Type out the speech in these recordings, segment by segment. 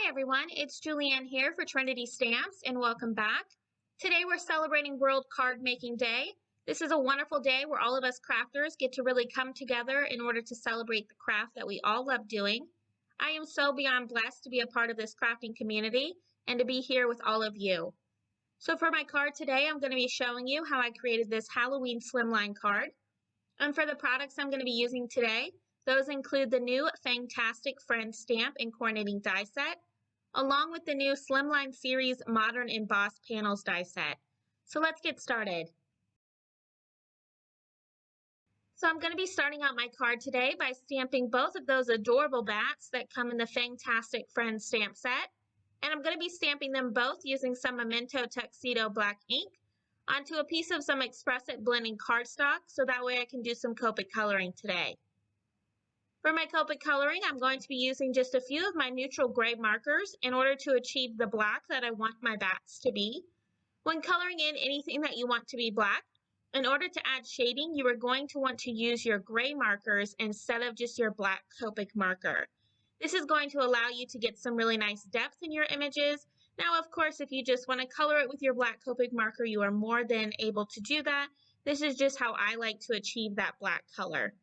Hi everyone, it's Julianne here for Trinity Stamps and welcome back. Today we're celebrating World Card Making Day. This is a wonderful day where all of us crafters get to really come together in order to celebrate the craft that we all love doing. I am so beyond blessed to be a part of this crafting community and to be here with all of you. So for my card today, I'm going to be showing you how I created this Halloween Slimline card. And for the products I'm going to be using today, those include the new Fang-tastic Friends stamp and coordinating die set, along with the new Slimline series Modern Embossed Panels die set. So let's get started. So I'm going to be starting out my card today by stamping both of those adorable bats that come in the Fang-tastic Friends stamp set. And I'm going to be stamping them both using some Memento Tuxedo black ink onto a piece of some Express It blending cardstock so that way I can do some Copic coloring today. For my Copic coloring, I'm going to be using just a few of my neutral gray markers in order to achieve the black that I want my bats to be. When coloring in anything that you want to be black, in order to add shading, you are going to want to use your gray markers instead of just your black Copic marker. This is going to allow you to get some really nice depth in your images. Now, of course, if you just want to color it with your black Copic marker, you are more than able to do that. This is just how I like to achieve that black color.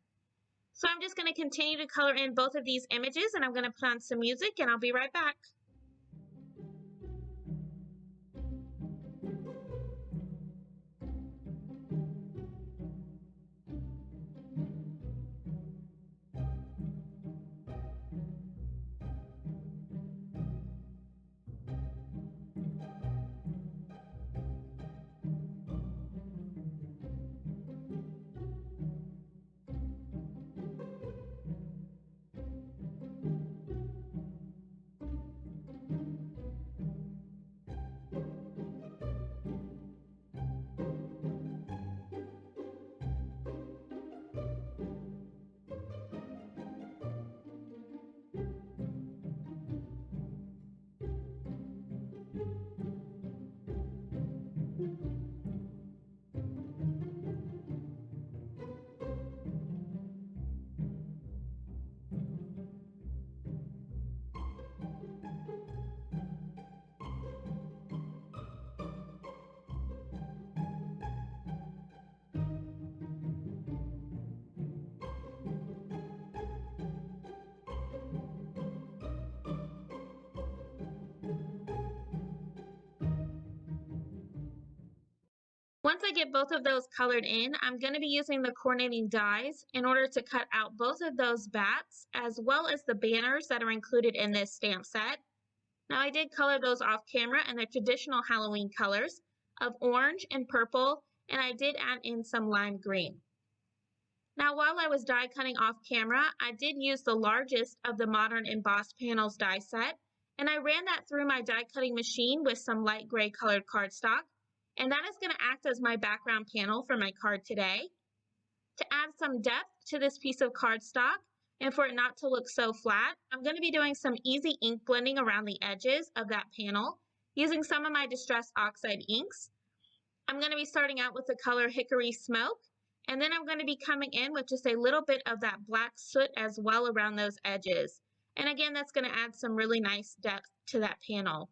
So I'm just going to continue to color in both of these images, and I'm going to put on some music, and I'll be right back. Once I get both of those colored in, I'm going to be using the coordinating dies in order to cut out both of those bats as well as the banners that are included in this stamp set. Now I did color those off camera in their traditional Halloween colors of orange and purple, and I did add in some lime green. Now while I was die cutting off camera, I did use the largest of the Modern Embossed Panels die set, and I ran that through my die cutting machine with some light gray colored cardstock. And that is going to act as my background panel for my card today. To add some depth to this piece of cardstock and for it not to look so flat, I'm going to be doing some easy ink blending around the edges of that panel using some of my distressed Oxide inks. I'm going to be starting out with the color Hickory Smoke, and then I'm going to be coming in with just a little bit of that black soot as well around those edges. And again, that's going to add some really nice depth to that panel.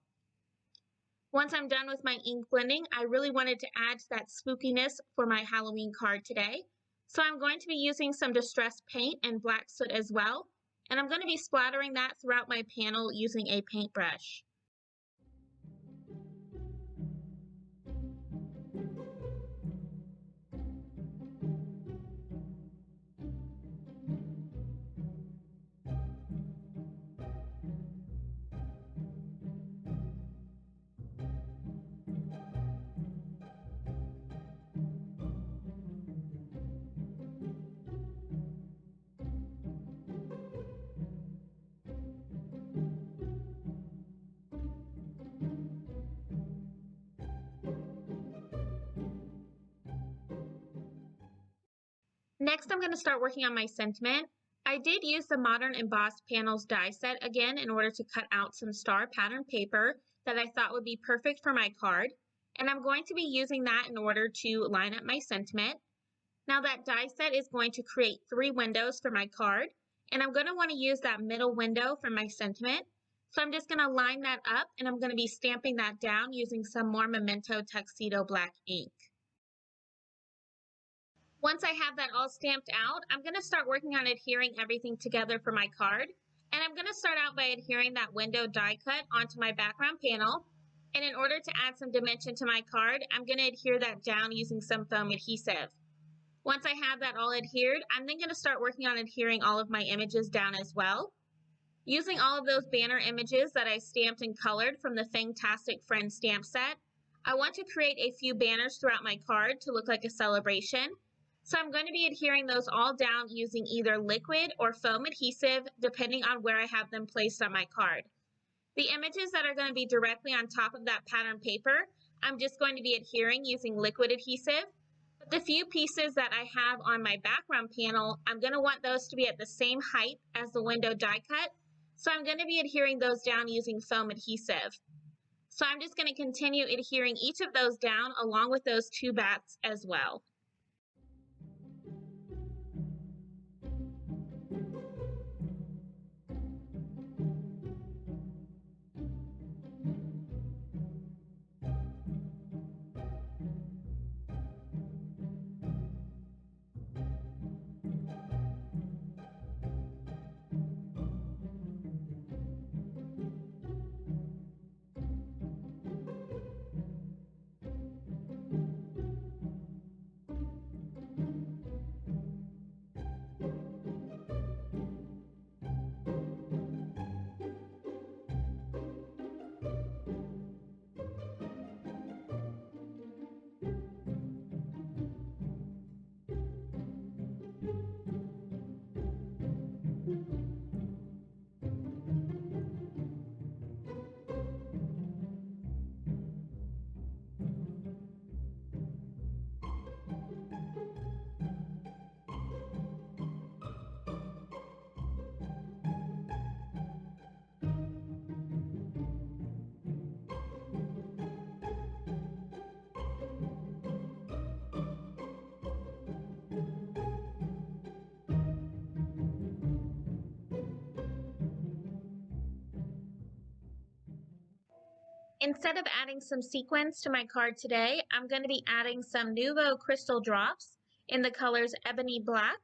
Once I'm done with my ink blending, I really wanted to add that spookiness for my Halloween card today. So I'm going to be using some distressed paint and black soot as well. And I'm going to be splattering that throughout my panel using a paintbrush. Next, I'm going to start working on my sentiment. I did use the Modern Embossed Panels die set again in order to cut out some star pattern paper that I thought would be perfect for my card. And I'm going to be using that in order to line up my sentiment. Now that die set is going to create 3 windows for my card. And I'm going to want to use that middle window for my sentiment. So I'm just going to line that up and I'm going to be stamping that down using some more Memento Tuxedo black ink. Once I have that all stamped out, I'm going to start working on adhering everything together for my card. And I'm going to start out by adhering that window die cut onto my background panel. And in order to add some dimension to my card, I'm going to adhere that down using some foam adhesive. Once I have that all adhered, I'm then going to start working on adhering all of my images down as well. Using all of those banner images that I stamped and colored from the Fang-tastic Friends stamp set, I want to create a few banners throughout my card to look like a celebration. So I'm going to be adhering those all down using either liquid or foam adhesive, depending on where I have them placed on my card. The images that are going to be directly on top of that pattern paper, I'm just going to be adhering using liquid adhesive. But the few pieces that I have on my background panel, I'm going to want those to be at the same height as the window die cut. So I'm going to be adhering those down using foam adhesive. So I'm just going to continue adhering each of those down along with those two bats as well. Instead of adding some sequins to my card today, I'm going to be adding some Nuvo crystal drops in the colors Ebony Black,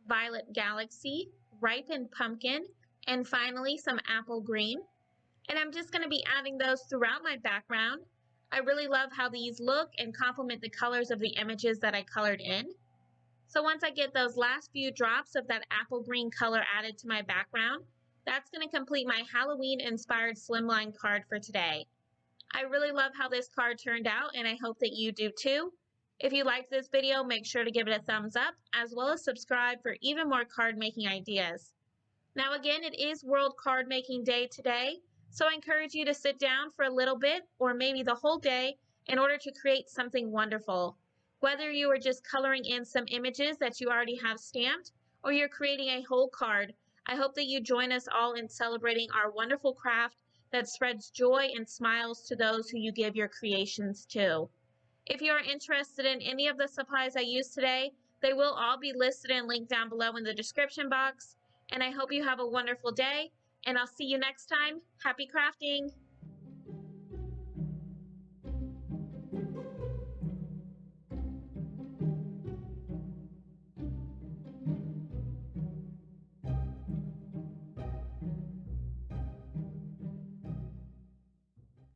Violet Galaxy, Ripened Pumpkin, and finally some Apple Green. And I'm just going to be adding those throughout my background. I really love how these look and complement the colors of the images that I colored in. So once I get those last few drops of that apple green color added to my background, that's going to complete my Halloween inspired Slimline card for today. I really love how this card turned out, and I hope that you do too. If you liked this video, make sure to give it a thumbs up, as well as subscribe for even more card making ideas. Now again, it is World Card Making Day today, so I encourage you to sit down for a little bit, or maybe the whole day, in order to create something wonderful. Whether you are just coloring in some images that you already have stamped, or you're creating a whole card, I hope that you join us all in celebrating our wonderful craft that spreads joy and smiles to those who you give your creations to. If you are interested in any of the supplies I used today, they will all be listed and linked down below in the description box. And I hope you have a wonderful day, and I'll see you next time. Happy crafting!